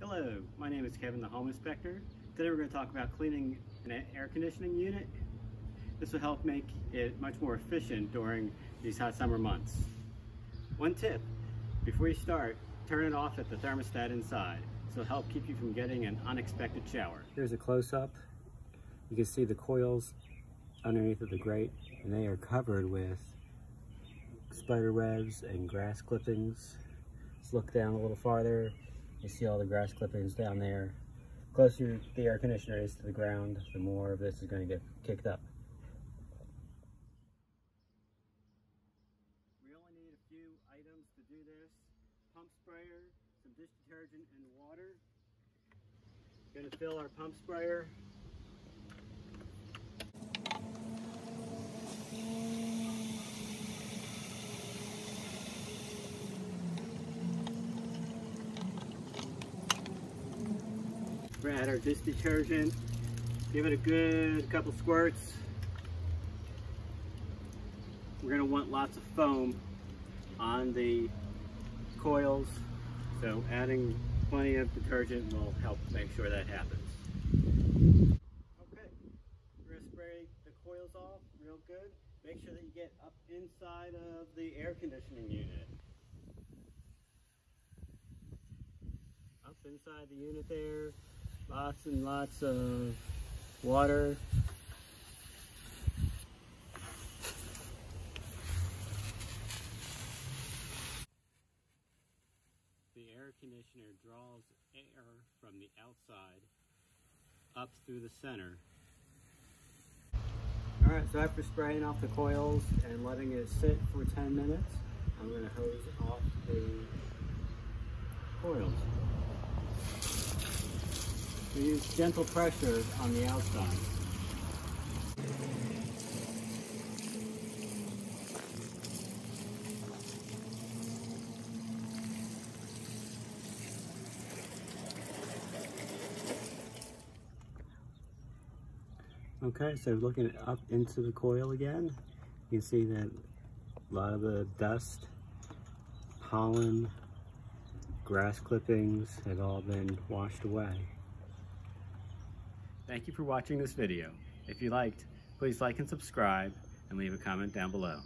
Hello, my name is Kevin, the Home Inspector. Today we're going to talk about cleaning an air conditioning unit. This will help make it much more efficient during these hot summer months. One tip, before you start, turn it off at the thermostat inside. This will help keep you from getting an unexpected shower. Here's a close-up. You can see the coils underneath of the grate, and they are covered with spider webs and grass clippings. Let's look down a little farther. You see all the grass clippings down there. The closer the air conditioner is to the ground, the more of this is going to get kicked up. We only need a few items to do this. Pump sprayer, some dish detergent, and water. We're going to fill our pump sprayer. We're gonna add our dish detergent, give it a good couple squirts. We're gonna want lots of foam on the coils, so adding plenty of detergent will help make sure that happens. Okay, we're gonna spray the coils off real good. Make sure that you get up inside of the air conditioning unit. Up inside the unit there. Lots and lots of water. The air conditioner draws air from the outside up through the center. Alright, so after spraying off the coils and letting it sit for 10 minutes, I'm going to hose off the coils. We use gentle pressure on the outside. Okay, so looking up into the coil again, you can see that a lot of the dust, pollen, grass clippings have all been washed away. Thank you for watching this video. If you liked, please like and subscribe and leave a comment down below.